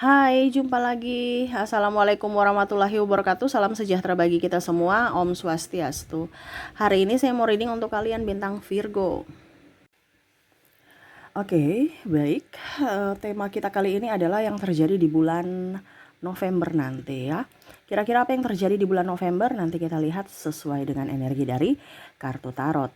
Hai, jumpa lagi. Assalamualaikum warahmatullahi wabarakatuh. Salam sejahtera bagi kita semua. Om Swastiastu. Hari ini saya mau reading untuk kalian bintang Virgo. Oke, baik. Tema kita kali ini adalah yang terjadi di bulan November nanti ya. Kira-kira apa yang terjadi di bulan November nanti kita lihat sesuai dengan energi dari kartu tarot.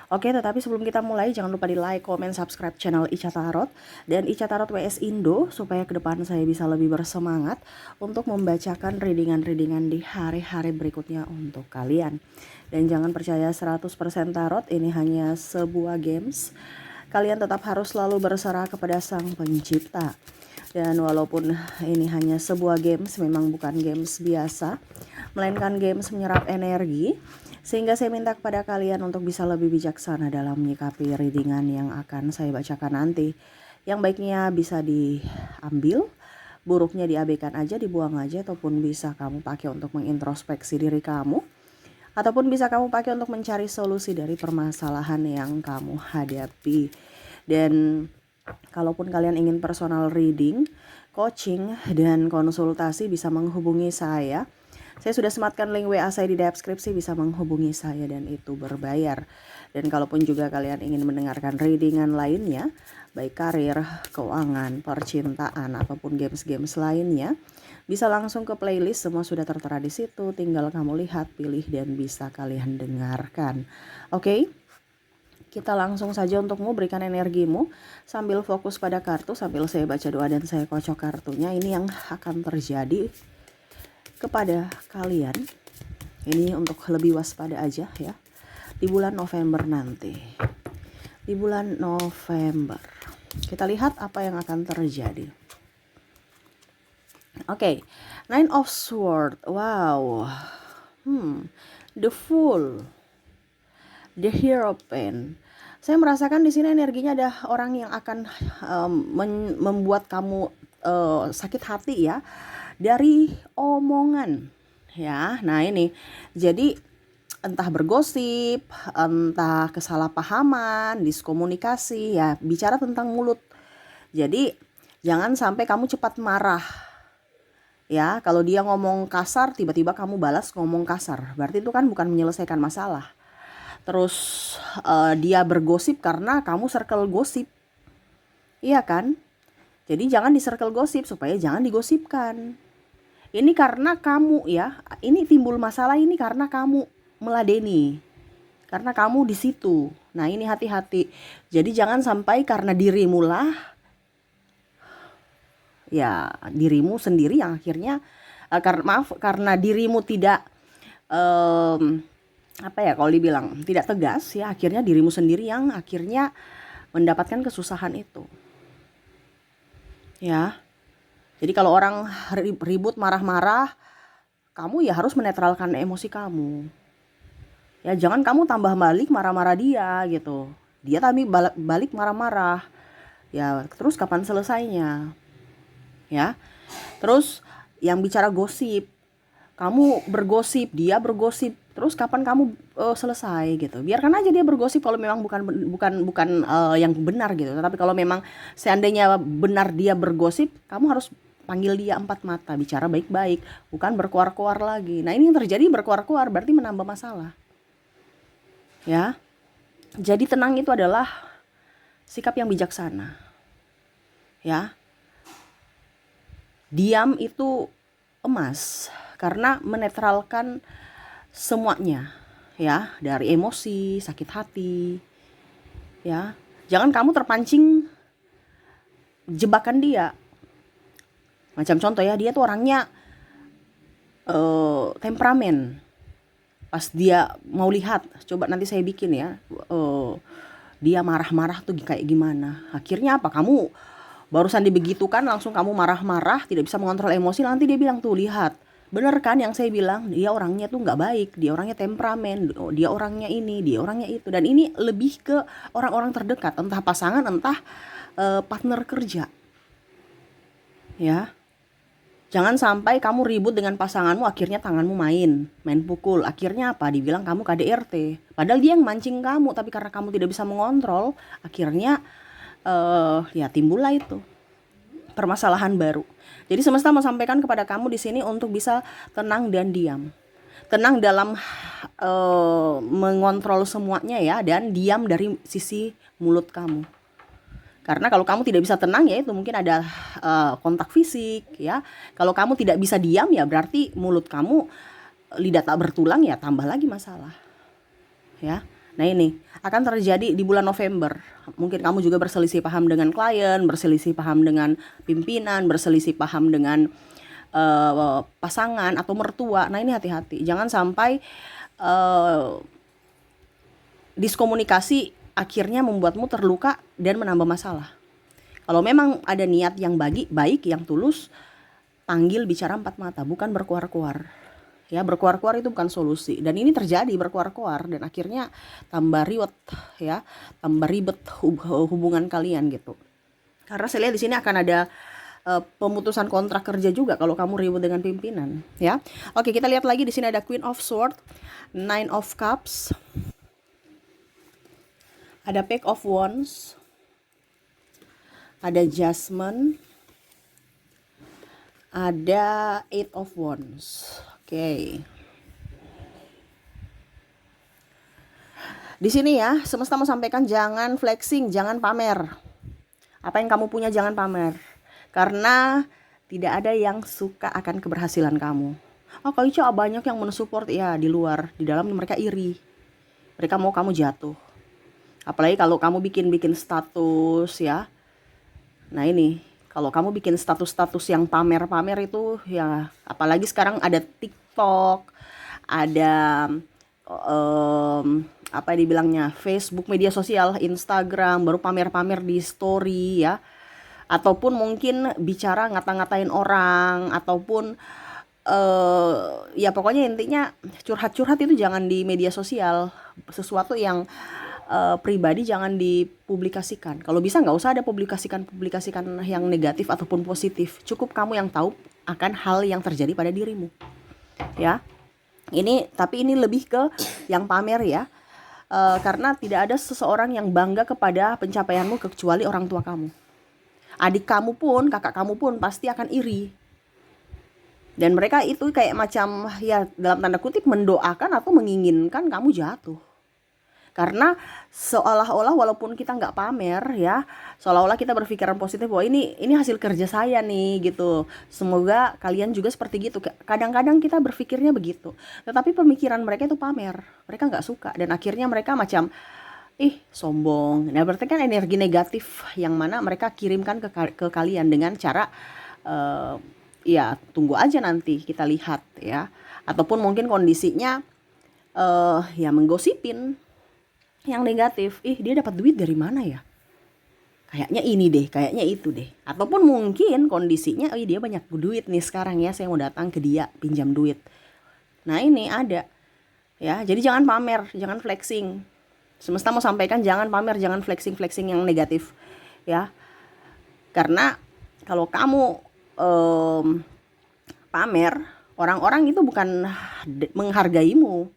Oke, tetapi sebelum kita mulai jangan lupa di like, comment, subscribe channel Ica Tarot dan Ica Tarot WS Indo supaya ke depan saya bisa lebih bersemangat untuk membacakan readingan-readingan di hari-hari berikutnya untuk kalian. Dan jangan percaya 100% tarot, ini hanya sebuah games. Kalian tetap harus selalu berserah kepada Sang Pencipta. Dan walaupun ini hanya sebuah games, memang bukan games biasa, melainkan games menyerap energi. Sehingga saya minta kepada kalian untuk bisa lebih bijaksana dalam menyikapi readingan yang akan saya bacakan nanti. Yang baiknya bisa diambil, buruknya diabaikan aja, dibuang aja, ataupun bisa kamu pakai untuk mengintrospeksi diri kamu. Ataupun bisa kamu pakai untuk mencari solusi dari permasalahan yang kamu hadapi. Dan kalaupun kalian ingin personal reading, coaching, dan konsultasi bisa menghubungi saya. Saya sudah sematkan link WA saya di deskripsi, bisa menghubungi saya dan itu berbayar. Dan kalaupun juga kalian ingin mendengarkan readingan lainnya, baik karir, keuangan, percintaan, ataupun games-games lainnya, bisa langsung ke playlist, semua sudah tertera di situ. Tinggal kamu lihat, pilih, dan bisa kalian dengarkan. Oke? Kita langsung saja untukmu, berikan energimu sambil fokus pada kartu, sambil saya baca doa dan saya kocok kartunya. Ini yang akan terjadi kepada kalian. Ini untuk lebih waspada aja ya di bulan November nanti. Di bulan November kita lihat apa yang akan terjadi. Oke, Nine of Swords. Wow. The Fool, The Hierophant. Saya merasakan di sini energinya ada orang yang akan membuat kamu sakit hati ya, dari omongan ya. Nah ini jadi entah bergosip, entah kesalahpahaman, diskomunikasi ya, bicara tentang mulut. Jadi jangan sampai kamu cepat marah ya. Kalau dia ngomong kasar tiba-tiba kamu balas ngomong kasar, berarti itu kan bukan menyelesaikan masalah. Terus dia bergosip karena kamu circle gosip, iya kan? Jadi jangan di circle gosip supaya jangan digosipkan. Ini karena kamu ya, ini timbul masalah ini karena kamu meladeni, karena kamu di situ. Nah ini hati-hati. Jadi jangan sampai karena dirimu lah, ya dirimu sendiri yang akhirnya, karena dirimu tidak, apa ya kalau dibilang tidak tegas ya, akhirnya dirimu sendiri yang akhirnya mendapatkan kesusahan itu. Ya. Jadi kalau orang ribut marah-marah, kamu ya harus menetralkan emosi kamu. Ya jangan kamu tambah balik marah-marah dia gitu. Dia tapi balik marah-marah. Ya terus kapan selesainya? Ya. Terus yang bicara gosip, kamu bergosip, dia bergosip. Terus kapan kamu selesai gitu? Biarkan aja dia bergosip kalau memang bukan yang benar gitu. Tapi kalau memang seandainya benar dia bergosip, kamu harus panggil dia 4 mata, bicara baik-baik, bukan berkuar-kuar lagi. Nah ini yang terjadi, berkuar-kuar berarti menambah masalah. Ya, jadi tenang itu adalah sikap yang bijaksana. Ya, diam itu emas karena menetralkan semuanya. Ya, dari emosi, sakit hati. Ya, jangan kamu terpancing jebakan dia. Macam contoh ya, dia tuh orangnya temperamen. Pas dia mau lihat, coba nanti saya bikin ya, dia marah-marah tuh kayak gimana. Akhirnya apa? Kamu barusan dibegitukan langsung kamu marah-marah, tidak bisa mengontrol emosi. Nanti dia bilang tuh, lihat, bener kan yang saya bilang, dia orangnya tuh nggak baik, dia orangnya temperamen, dia orangnya ini, dia orangnya itu. Dan ini lebih ke orang-orang terdekat, entah pasangan, entah partner kerja. Ya. Jangan sampai kamu ribut dengan pasanganmu, akhirnya tanganmu main pukul. Akhirnya apa? Dibilang kamu KDRT. Padahal dia yang mancing kamu, tapi karena kamu tidak bisa mengontrol, akhirnya ya timbullah itu. permasalahan baru. Jadi semesta mau sampaikan kepada kamu di sini untuk bisa tenang dan diam. Tenang dalam mengontrol semuanya ya, dan diam dari sisi mulut kamu. Karena kalau kamu tidak bisa tenang ya itu mungkin ada kontak fisik ya. Kalau kamu tidak bisa diam ya berarti mulut kamu lidah tak bertulang ya, tambah lagi masalah. Ya. Nah ini akan terjadi di bulan November. Mungkin kamu juga berselisih paham dengan klien, berselisih paham dengan pimpinan, berselisih paham dengan pasangan atau mertua. Nah ini hati-hati, jangan sampai diskomunikasi akhirnya membuatmu terluka dan menambah masalah. Kalau memang ada niat yang baik, yang tulus, panggil bicara empat mata, bukan berkuar-kuar. Ya, berkuar-kuar itu bukan solusi. Dan ini terjadi berkuar-kuar dan akhirnya tambah ribet ya, tambah ribet hubungan kalian gitu. Karena saya lihat di sini akan ada pemutusan kontrak kerja juga kalau kamu ribut dengan pimpinan ya. Oke, kita lihat lagi di sini ada Queen of Swords, Nine of Cups, ada Page of Wands, ada Judgment, ada Eight of Wands. Oke. Di sini ya, semesta mau sampaikan jangan flexing, jangan pamer. Apa yang kamu punya jangan pamer. Karena tidak ada yang suka akan keberhasilan kamu. Oh, Kak Ica banyak yang mensupport ya di luar, di dalam mereka iri. Mereka mau kamu jatuh. Apalagi kalau kamu bikin status ya. Nah ini, kalau kamu bikin status-status yang pamer-pamer itu ya, apalagi sekarang ada TikTok, ada apa dibilangnya, Facebook, media sosial, Instagram, baru pamer-pamer di story ya. Ataupun mungkin bicara ngata-ngatain orang, ataupun ya pokoknya intinya curhat-curhat itu jangan di media sosial. Sesuatu yang pribadi jangan dipublikasikan. Kalau bisa nggak usah ada publikasikan yang negatif ataupun positif. Cukup kamu yang tahu akan hal yang terjadi pada dirimu. Ya. Tapi ini lebih ke yang pamer ya. Karena tidak ada seseorang yang bangga kepada pencapaianmu kecuali orang tua kamu. Adik kamu pun, kakak kamu pun pasti akan iri. Dan mereka itu kayak macam ya dalam tanda kutip mendoakan atau menginginkan kamu jatuh. Karena seolah-olah walaupun kita nggak pamer ya, seolah-olah kita berpikiran positif bahwa ini hasil kerja saya nih gitu. Semoga kalian juga seperti gitu. Kadang-kadang kita berpikirnya begitu. Tetapi pemikiran mereka itu pamer. Mereka nggak suka dan akhirnya mereka macam sombong. Nah berarti kan energi negatif yang mana mereka kirimkan ke kalian dengan cara ya tunggu aja nanti kita lihat ya. Ataupun mungkin kondisinya ya menggosipin yang negatif. Dia dapat duit dari mana ya? Kayaknya ini deh, kayaknya itu deh. Ataupun mungkin kondisinya dia banyak duit nih sekarang ya, saya mau datang ke dia pinjam duit. Nah ini ada ya, jadi jangan pamer, jangan flexing. Semesta mau sampaikan jangan pamer, jangan flexing yang negatif ya. Karena kalau kamu pamer, orang-orang itu bukan menghargaimu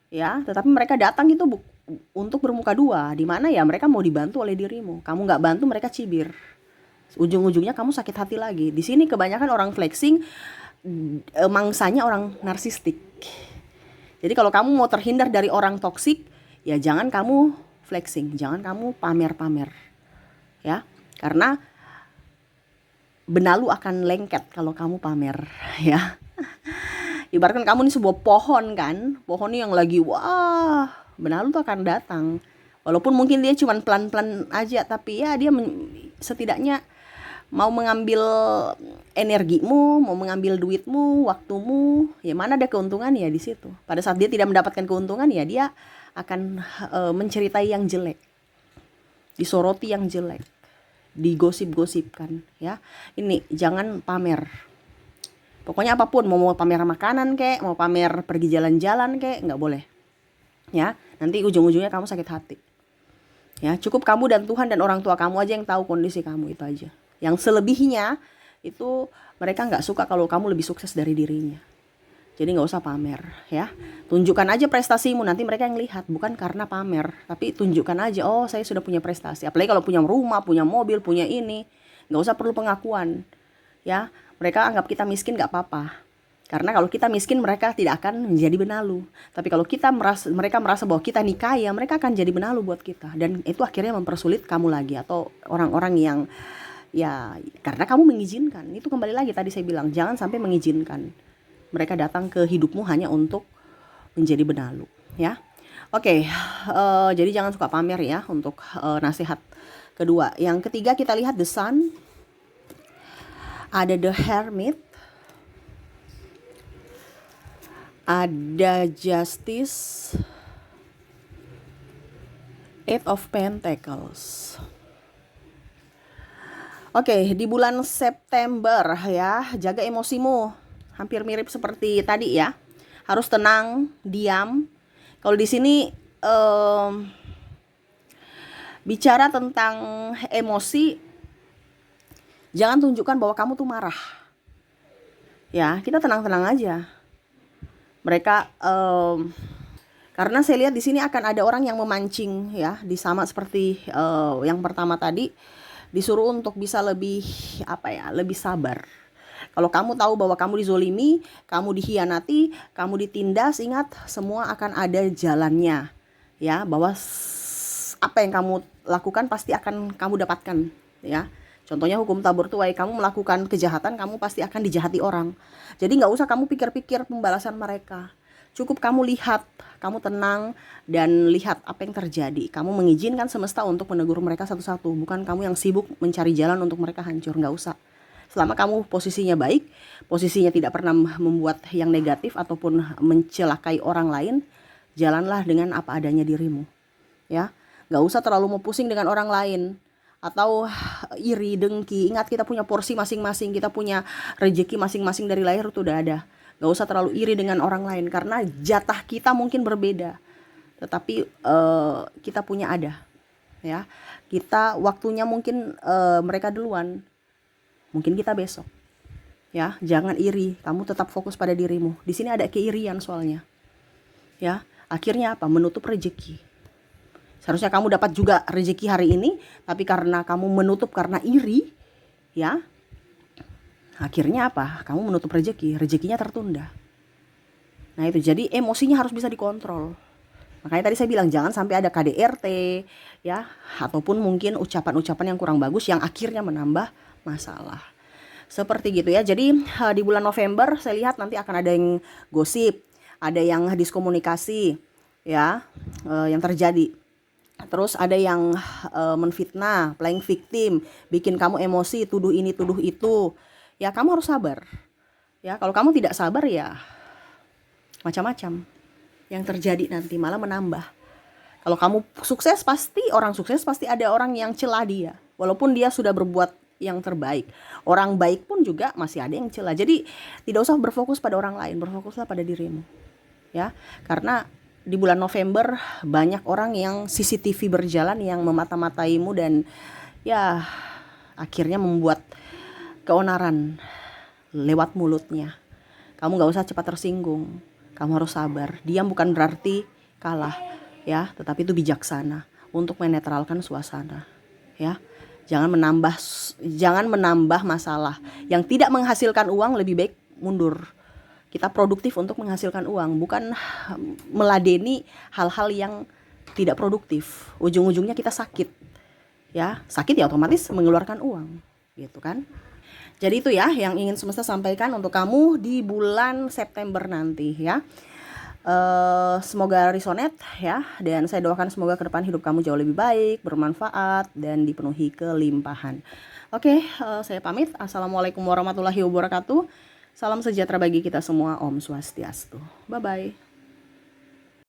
ya, tetapi mereka datang itu untuk bermuka dua, di mana ya mereka mau dibantu oleh dirimu. Kamu nggak bantu, mereka cibir. Ujung-ujungnya kamu sakit hati lagi. Di sini kebanyakan orang flexing mangsanya orang narsistik. Jadi kalau kamu mau terhindar dari orang toksik, ya jangan kamu flexing, jangan kamu pamer-pamer. Ya, karena benalu akan lengket kalau kamu pamer ya. Ibaratkan kamu ini sebuah pohon kan, pohon ini yang lagi wah, benalu tuh akan datang. Walaupun mungkin dia cuma pelan-pelan aja, tapi ya dia setidaknya mau mengambil energimu, mau mengambil duitmu, waktumu, ya mana ada keuntungan ya di situ. Pada saat dia tidak mendapatkan keuntungan ya dia akan menceritai yang jelek, disoroti yang jelek, digosip-gosipkan ya. Ini jangan pamer. Pokoknya apapun, mau pamer makanan kek, mau pamer pergi jalan-jalan kek, nggak boleh. Ya, nanti ujung-ujungnya kamu sakit hati. Ya, cukup kamu dan Tuhan dan orang tua kamu aja yang tahu kondisi kamu, itu aja. Yang selebihnya itu mereka nggak suka kalau kamu lebih sukses dari dirinya. Jadi nggak usah pamer ya. Tunjukkan aja prestasimu, nanti mereka yang lihat, bukan karena pamer, tapi tunjukkan aja, oh saya sudah punya prestasi. Apalagi kalau punya rumah, punya mobil, punya ini. nggak usah perlu pengakuan, ya. Mereka anggap kita miskin nggak apa-apa. Karena kalau kita miskin mereka tidak akan menjadi benalu. Tapi kalau mereka merasa bahwa kita nih kaya, mereka akan jadi benalu buat kita. Dan itu akhirnya mempersulit kamu lagi atau orang-orang yang ya karena kamu mengizinkan. Itu kembali lagi tadi saya bilang, jangan sampai mengizinkan mereka datang ke hidupmu hanya untuk menjadi benalu, ya. Oke, jadi jangan suka pamer ya untuk nasihat kedua. Yang ketiga kita lihat The Sun, ada The Hermit, ada Justice, Eight of Pentacles. Oke, di bulan September ya, jaga emosimu. Hampir mirip seperti tadi ya. Harus tenang, diam. Kalau di sini bicara tentang emosi, jangan tunjukkan bahwa kamu tuh marah. Ya, kita tenang-tenang aja. Mereka karena saya lihat di sini akan ada orang yang memancing ya, sama seperti yang pertama tadi, disuruh untuk bisa lebih lebih sabar. Kalau kamu tahu bahwa kamu dizolimi, kamu dikhianati, kamu ditindas, ingat semua akan ada jalannya. Ya, bahwa apa yang kamu lakukan pasti akan kamu dapatkan, ya. Contohnya hukum tabur tuai, kamu melakukan kejahatan, kamu pasti akan dijahati orang. Jadi nggak usah kamu pikir-pikir pembalasan mereka. Cukup kamu lihat, kamu tenang dan lihat apa yang terjadi. Kamu mengizinkan semesta untuk menegur mereka satu-satu. Bukan kamu yang sibuk mencari jalan untuk mereka hancur, nggak usah. Selama kamu posisinya baik, posisinya tidak pernah membuat yang negatif ataupun mencelakai orang lain, jalanlah dengan apa adanya dirimu. Ya, nggak usah terlalu mau pusing dengan orang lain atau iri, dengki. Ingat kita punya porsi masing-masing, kita punya rezeki masing-masing dari lahir itu udah ada. Gak usah terlalu iri dengan orang lain karena jatah kita mungkin berbeda, tetapi kita punya ada, ya. Kita waktunya mungkin mereka duluan, mungkin kita besok, ya. Jangan iri, kamu tetap fokus pada dirimu. Di sini ada keirian soalnya, ya. Akhirnya apa? Menutup rezeki. Seharusnya kamu dapat juga rezeki hari ini, tapi karena kamu menutup karena iri, ya. Akhirnya apa? Kamu menutup rezekinya tertunda. Nah itu, jadi emosinya harus bisa dikontrol. Makanya tadi saya bilang jangan sampai ada KDRT, ya, ataupun mungkin ucapan-ucapan yang kurang bagus yang akhirnya menambah masalah. Seperti gitu ya. Jadi di bulan November saya lihat nanti akan ada yang gosip, ada yang diskomunikasi, ya, yang terjadi. Terus ada yang menfitnah, playing victim, bikin kamu emosi, tuduh ini, tuduh itu. Ya kamu harus sabar. Ya kalau kamu tidak sabar ya macam-macam yang terjadi nanti, malah menambah. Kalau kamu sukses, pasti orang sukses pasti ada orang yang celah dia. Walaupun dia sudah berbuat yang terbaik. Orang baik pun juga masih ada yang celah. Jadi tidak usah berfokus pada orang lain, berfokuslah pada dirimu. Ya, karena di bulan November banyak orang yang CCTV berjalan yang memata-mataimu dan ya akhirnya membuat keonaran lewat mulutnya. Kamu gak usah cepat tersinggung, kamu harus sabar. Diam bukan berarti kalah, ya, tetapi itu bijaksana untuk menetralkan suasana, ya. Jangan menambah masalah yang tidak menghasilkan uang. Lebih baik mundur. Kita produktif untuk menghasilkan uang, bukan meladeni hal-hal yang tidak produktif. Ujung-ujungnya kita sakit, ya. Sakit ya otomatis mengeluarkan uang, gitu kan. Jadi itu ya yang ingin semesta sampaikan untuk kamu di bulan September nanti, ya. Semoga resonate ya, dan saya doakan semoga ke depan hidup kamu jauh lebih baik, bermanfaat, dan dipenuhi kelimpahan. Oke, saya pamit. Assalamualaikum warahmatullahi wabarakatuh. Salam sejahtera bagi kita semua. Om Swastiastu. Bye-bye.